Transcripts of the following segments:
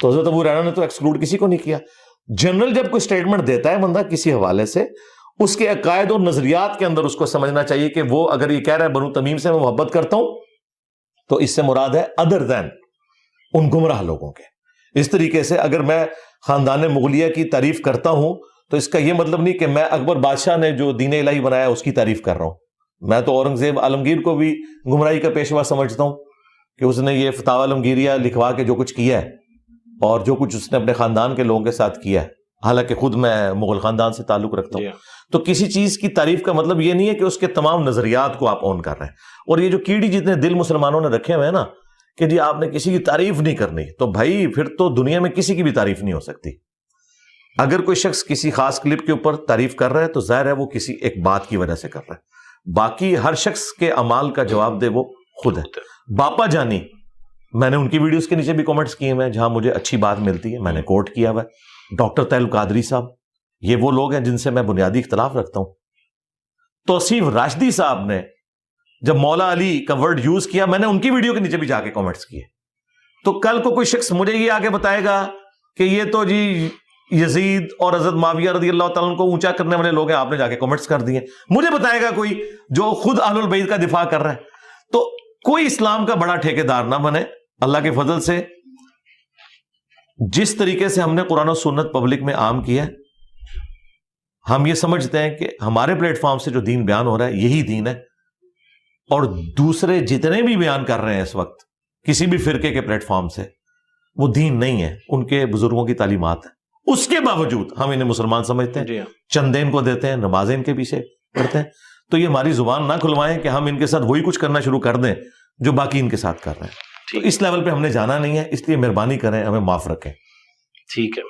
تو حضرت ابو ہریرہ نے تو ایکسکلوڈ کسی کو نہیں کیا. جنرل جب کوئی اسٹیٹمنٹ دیتا ہے بندہ کسی حوالے سے, اس کے عقائد اور نظریات کے اندر اس کو سمجھنا چاہیے کہ وہ اگر یہ کہہ رہا ہے بنو تمیم سے میں محبت کرتا ہوں, تو اس سے مراد ہے ادر دین ان گمراہ لوگوں کے. اس طریقے سے اگر میں خاندان مغلیہ کی تعریف کرتا ہوں تو اس کا یہ مطلب نہیں کہ میں اکبر بادشاہ نے جو دین الہی بنایا اس کی تعریف کر رہا ہوں. میں تو اورنگزیب عالمگیر کو بھی گمراہی کا پیشوا سمجھتا ہوں کہ اس نے یہ فتاوی عالمگیریہ لکھوا کے جو کچھ کیا ہے اور جو کچھ اس نے اپنے خاندان کے لوگوں کے ساتھ کیا ہے, حالانکہ خود میں مغل خاندان سے تعلق رکھتا ہوں. تو کسی چیز کی تعریف کا مطلب یہ نہیں ہے کہ اس کے تمام نظریات کو آپ اون کر رہے ہیں. اور یہ جو کیڑی جتنے دل مسلمانوں نے رکھے ہوئے ہیں نا کہ جی آپ نے کسی کی تعریف نہیں کرنی, تو بھائی پھر تو دنیا میں کسی کی بھی تعریف نہیں ہو سکتی. اگر کوئی شخص کسی خاص کلپ کے اوپر تعریف کر رہا ہے تو ظاہر ہے وہ کسی ایک بات کی وجہ سے کر رہا ہے. باقی ہر شخص کے اعمال کا جواب دے وہ خود ہے. باپا جانی, میں نے ان کی ویڈیوز کے نیچے بھی کامنٹس کیے ہیں جہاں مجھے اچھی بات ملتی ہے, میں نے کوٹ کیا ہوا ہے. ڈاکٹر طیل القادری صاحب, یہ وہ لوگ ہیں جن سے میں بنیادی اختلاف رکھتا ہوں. توصیف راشدی صاحب نے جب مولا علی کا ورڈ یوز کیا, میں نے ان کی ویڈیو کے نیچے بھی جا کے کامنٹس کیے. تو کل کو کوئی شخص مجھے یہ آگے بتائے گا کہ یہ تو جی یزید اور حضرت معاویہ رضی اللہ تعالیٰ عنہ کو اونچا کرنے والے لوگ ہیں, آپ نے جا کے کامنٹس کر دیے. مجھے بتائے گا کوئی جو خود اہل البیت کا دفاع کر رہا ہے. تو کوئی اسلام کا بڑا ٹھیکیدار نہ بنے. اللہ کے فضل سے جس طریقے سے ہم نے قرآن و سنت پبلک میں عام کیا ہے, ہم یہ سمجھتے ہیں کہ ہمارے پلیٹ فارم سے جو دین بیان ہو رہا ہے یہی دین ہے, اور دوسرے جتنے بھی بیان کر رہے ہیں اس وقت کسی بھی فرقے کے پلیٹ فارم سے, وہ دین نہیں ہے, ان کے بزرگوں کی تعلیمات ہیں. اس کے باوجود ہم انہیں مسلمان سمجھتے ہیں, چندے ان کو دیتے ہیں, نمازیں ان کے پیچھے پڑھتے ہیں. تو یہ ہماری زبان نہ کھلوائیں کہ ہم ان کے ساتھ وہی کچھ کرنا شروع کر دیں جو باقی ان کے ساتھ کر رہے ہیں. تو اس لیول پہ ہم نے جانا نہیں ہے, اس لیے مہربانی کریں ہمیں معاف رکھیں. ٹھیک ہے.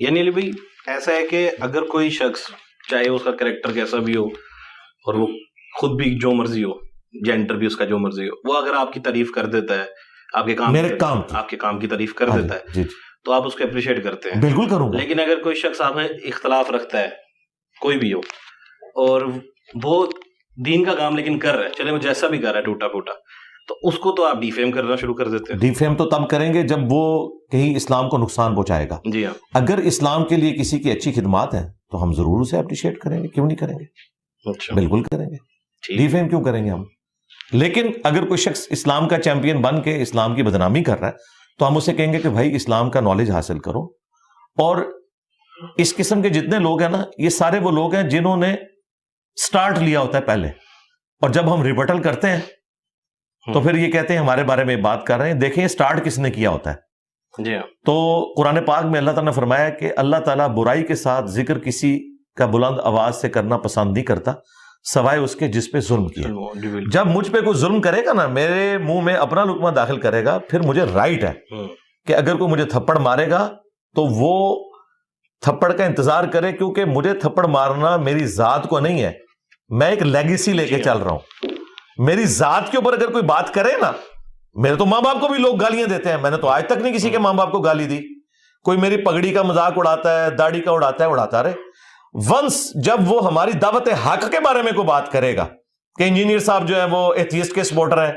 یعنی علی بھائی ایسا ہے کہ اگر کوئی شخص چاہے اس کا کریکٹر کیسا بھی ہو اور وہ خود بھی جو مرضی ہو, جینڈر بھی اس کا جو مرضی ہو, وہ اگر آپ کی تعریف کر دیتا ہے, آپ کے کام کی تعریف کر دیتا ہے, تو آپ اس کو اپریشیٹ کرتے ہیں. بالکل کروں گا. لیکن اگر کوئی شخص آپ میں اختلاف رکھتا ہے, کوئی بھی ہو, اور وہ دین کا کام لیکن کر رہا ہے, چلے وہ جیسا بھی کر رہا ہے ٹوٹا پھوٹا, تو اس کو تو آپ ڈیفیم کرنا شروع کر دیتے ہیں. ڈیفیم تو تب کریں گے جب وہ کہیں اسلام کو نقصان پہنچائے گا. جی ہاں. اگر اسلام کے لیے کسی کی اچھی خدمات ہیں تو ہم ضرور اسے اپریشیٹ کریں گے, کیوں نہیں کریں گے. اچھا, بالکل کریں گے. ڈیفیم کیوں کریں گے ہم. لیکن اگر کوئی شخص اسلام کا چیمپئن بن کے اسلام کی بدنامی کر رہا ہے تو ہم اسے کہیں گے کہ بھائی اسلام کا نالج حاصل کرو. اور اس قسم کے جتنے لوگ ہیں نا, یہ سارے وہ لوگ ہیں جنہوں نے سٹارٹ لیا ہوتا ہے پہلے, اور جب ہم ریبٹل کرتے ہیں تو پھر یہ کہتے ہیں ہمارے بارے میں بات کر رہے ہیں. دیکھیں سٹارٹ کس نے کیا ہوتا ہے. جی. تو قرآن پاک میں اللہ تعالیٰ نے فرمایا کہ اللہ تعالیٰ برائی کے ساتھ ذکر کسی کا بلند آواز سے کرنا پسند نہیں کرتا سوائے اس کے جس پہ ظلم کیا. جب مجھ پہ کوئی ظلم کرے گا نا, میرے منہ میں اپنا لقمہ داخل کرے گا, پھر مجھے رائٹ ہے کہ اگر کوئی مجھے تھپڑ مارے گا تو وہ تھپڑ کا انتظار کرے, کیونکہ مجھے تھپڑ مارنا میری ذات کو نہیں ہے, میں ایک لیگیسی لے کے چل رہا ہوں. میری ذات کے اوپر اگر کوئی بات کرے نا, میرے تو ماں باپ کو بھی لوگ گالیاں دیتے ہیں, میں نے تو آج تک نہیں کسی کے ماں باپ کو گالی دی. کوئی میری پگڑی کا مذاق اڑاتا ہے, داڑھی کا اڑاتا رہے. ونس جب وہ ہماری دعوت حق کے بارے میں کوئی بات کرے گا کہ انجینئر صاحب جو ہے وہ ایتھیسٹ کے سپورٹر ہیں,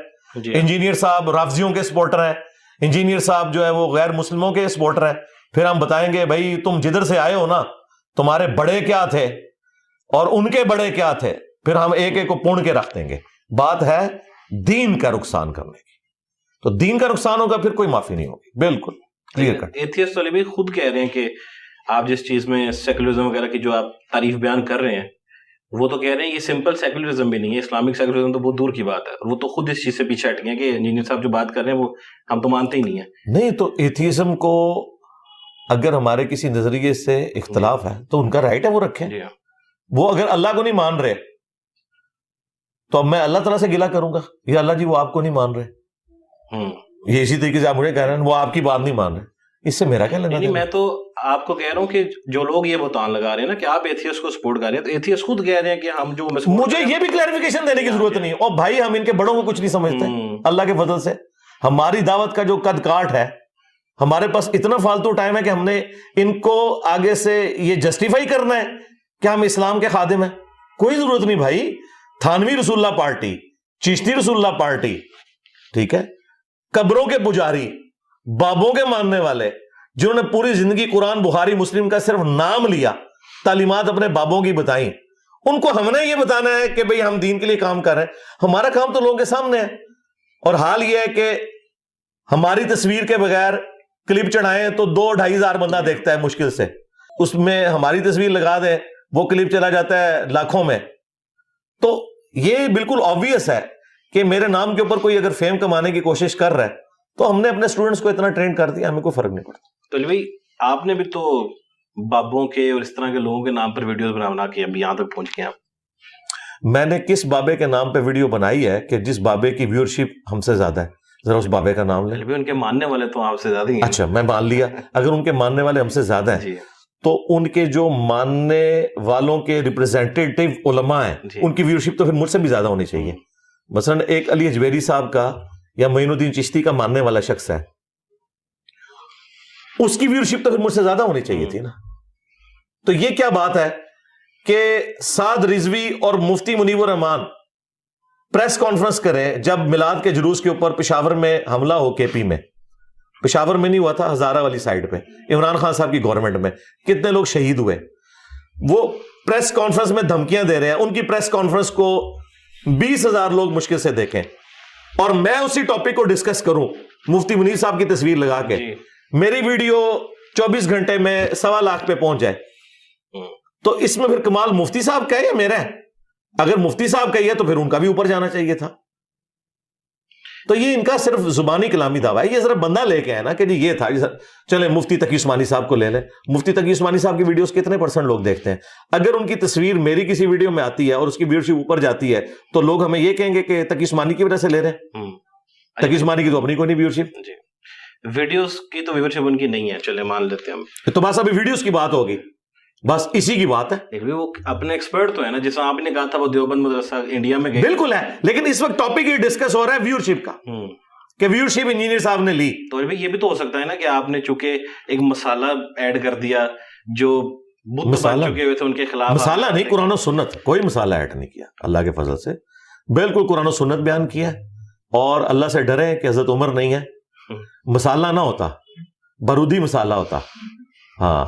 انجینئر صاحب رافضیوں کے سپورٹر ہیں, انجینئر صاحب جو ہے وہ غیر مسلموں کے سپورٹر ہیں, پھر ہم بتائیں گے بھائی تم جدھر سے آئے ہو نا, تمہارے بڑے کیا تھے اور ان کے بڑے کیا تھے, پھر ہم ایک ایک کو پون کے رکھ دیں گے. بات ہے دین کا نقصان کرنے کی, تو دین کا نقصان ہوگا پھر کوئی معافی نہیں ہوگی. بالکل کلیئر کٹ. ایتھیسٹ والے بھی خود کہہ رہے ہیں کہ آپ جس چیز میں سیکولرزم وغیرہ کی جو آپ تعریف بیان کر رہے ہیں, وہ تو کہہ رہے ہیں یہ سمپل سیکولرزم بھی نہیں ہے, اسلامک سیکولرزم تو بہت دور کی بات ہے. اور وہ تو خود اس چیز سے پیچھے ہٹ گئے کہ انجینئر صاحب جو بات کر رہے ہیں وہ ہم تو مانتے ہی نہیں ہیں. نہیں تو ایتھیزم کو اگر ہمارے کسی نظریے سے اختلاف ہے تو ان کا رائٹ ہے وہ رکھیں. وہ اگر اللہ کو نہیں مان رہے تو اب میں اللہ تعالیٰ سے گلہ کروں گا یا اللہ جی وہ آپ کو نہیں مان رہے, یہ اسی طریقے سے آپ مجھے کہہ رہے ہیں وہ آپ کی بات نہیں مان رہے, اس سے میرا کیا لینا. میں تو آپ کو کہہ رہا ہوں کہ جو لوگ یہ بہتان لگا رہے ہیں نا کہ آپ ایتھیسٹ کو سپورٹ کر رہے ہیں, تو ایتھیسٹ خود کہہ رہے ہیں کہ ہم جو, مجھے یہ بھی کلیریفیکیشن دینے کی ضرورت نہیں. اور بھائی ہم ان کے بڑوں کو کچھ نہیں سمجھتے, اللہ کے فضل سے ہماری دعوت کا جو قد کاٹ ہے, ہمارے پاس اتنا فالتو ٹائم ہے کہ ہم نے ان کو آگے سے یہ جسٹیفائی کرنا ہے کہ ہم اسلام کے خادم ہیں. کوئی ضرورت نہیں بھائی. تھانوی رسول اللہ پارٹی, چشتی رسول اللہ پارٹی, ٹھیک ہے, قبروں کے پجاری, بابوں کے ماننے والے, جنہوں نے پوری زندگی قرآن بخاری مسلم کا صرف نام لیا, تعلیمات اپنے بابوں کی بتائیں, ان کو ہم نے یہ بتانا ہے کہ بھئی ہم دین کے لیے کام کر رہے ہیں. ہمارا کام تو لوگوں کے سامنے ہے. اور حال یہ ہے کہ ہماری تصویر کے بغیر کلپ چڑھائیں تو 2-2.5 ہزار بندہ دیکھتا ہے مشکل سے, اس میں ہماری تصویر لگا دیں وہ کلپ چلا جاتا ہے لاکھوں میں. تو یہ بالکل آبویس ہے کہ میرے نام کے اوپر کوئی اگر فیم کمانے کی کوشش کر رہا ہے تو ہم نے اپنے اسٹوڈنٹس کو اتنا ٹرین کر دیا, ہمیں کوئی فرق نہیں پڑتا. تو بھائی آپ نے بھی تو بابوں کے اور اس طرح کے لوگوں کے نام پر ویڈیوز بنا کے ابھی یہاں تک پہنچ گئے ہیں. میں نے کس بابے کے نام پہ ویڈیو بنائی ہے کہ جس بابے کی ویورشپ ہم سے زیادہ ہے؟ ذرا اس بابے کا نام لیں. ان کے ماننے والے تو آپ سے زیادہ ہی ہیں. اچھا, میں مان لیا اگر ان کے ماننے والے ہم سے زیادہ ہیں تو ان کے جو ماننے والوں کے ریپرزینٹیٹیو علماء ہیں ان کی ویورشپ تو پھر مجھ سے بھی زیادہ ہونی چاہیے. مثلا ایک علی اجویری صاحب کا یا معین الدین چشتی کا ماننے والا شخص ہے, اس کی ویورشپ تو پھر مجھ سے زیادہ ہونی چاہیے تھی نا. تو یہ کیا بات ہے کہ سعد رضوی اور مفتی منیب الرحمان پریس کانفرنس کریں جب میلاد کے جلوس کے اوپر پشاور میں حملہ ہو, کے پی میں, پشاور میں نہیں ہوا تھا, ہزارہ والی سائڈ پہ عمران خان صاحب کی گورنمنٹ میں کتنے لوگ شہید ہوئے. وہ پریس کانفرنس میں دھمکیاں دے رہے ہیں, ان کی پریس کانفرنس کو 20,000 لوگ مشکل سے دیکھیں, اور میں اسی ٹاپک کو ڈسکس کروں مفتی منیر صاحب کی تصویر لگا کے, میری ویڈیو 24 گھنٹے میں 1.25 لاکھ پہ پہنچ جائے. تو اس میں پھر کمال مفتی صاحب کا ہے یا میرا ہے؟ اگر مفتی صاحب کا ہی ہے تو پھر ان کا بھی اوپر جانا چاہیے تھا. تو یہ ان کا صرف زبانی کلامی دعویٰ ہے. یہ ذرا بندہ لے کے ہے نا کہ جی یہ تھا, چلے مفتی تقی عثمانی صاحب کو لے لیں. مفتی تقی عثمانی صاحب کی ویڈیوز کتنے % لوگ دیکھتے ہیں؟ اگر ان کی تصویر میری کسی ویڈیو میں آتی ہے اور اس کی ویورشپ اوپر جاتی ہے تو لوگ ہمیں یہ کہیں گے کہ تقی عثمانی کی وجہ سے لے رہے ہیں. تقی عثمانی کی تو اپنی کوئی نہیں ویورشپ. ویڈیوز کی تو ویورشپ ان کی نہیں ہے, چلے مان لیتے ہیں ہم. تو بس ابھی ویڈیوز کی بات ہوگی, بس اسی کی بات ہے. وہ اپنے ایکسپرٹ تو ہے نا, جیسا آپ نے کہا تھا وہ دیوبند مدرسہ انڈیا میں گئے. بالکل ہے, لیکن اس وقت ٹاپک یہ ڈسکس ہو رہا ہے ویورشپ کا کہ ویورشپ انجینئر صاحب نے لی. تو یہ بھی تو ہو سکتا ہے نا کہ آپ نے چونکہ ایک مسالہ ایڈ کر دیا جو مسالہ چکے ہوئے تھے ان کے خلاف. مسالہ نہیں, قرآن و سنت, کوئی مسالہ ایڈ نہیں کیا اللہ کے فضل سے. بالکل قرآن و سنت بیان کیا, اور اللہ سے ڈرے کہ حضرت عمر نہیں ہے. مسالہ نہ ہوتا, بارودی مسالہ ہوتا. ہاں,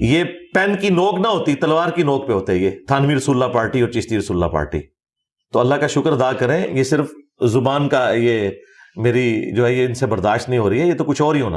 یہ پین کی نوک نہ ہوتی, تلوار کی نوک پہ ہوتے. یہ تھانوی رسول اللہ پارٹی اور چشتی رسول اللہ پارٹی. تو اللہ کا شکر ادا کریں, یہ صرف زبان کا یہ میری جو ہے یہ ان سے برداشت نہیں ہو رہی ہے, یہ تو کچھ اور ہی ہونا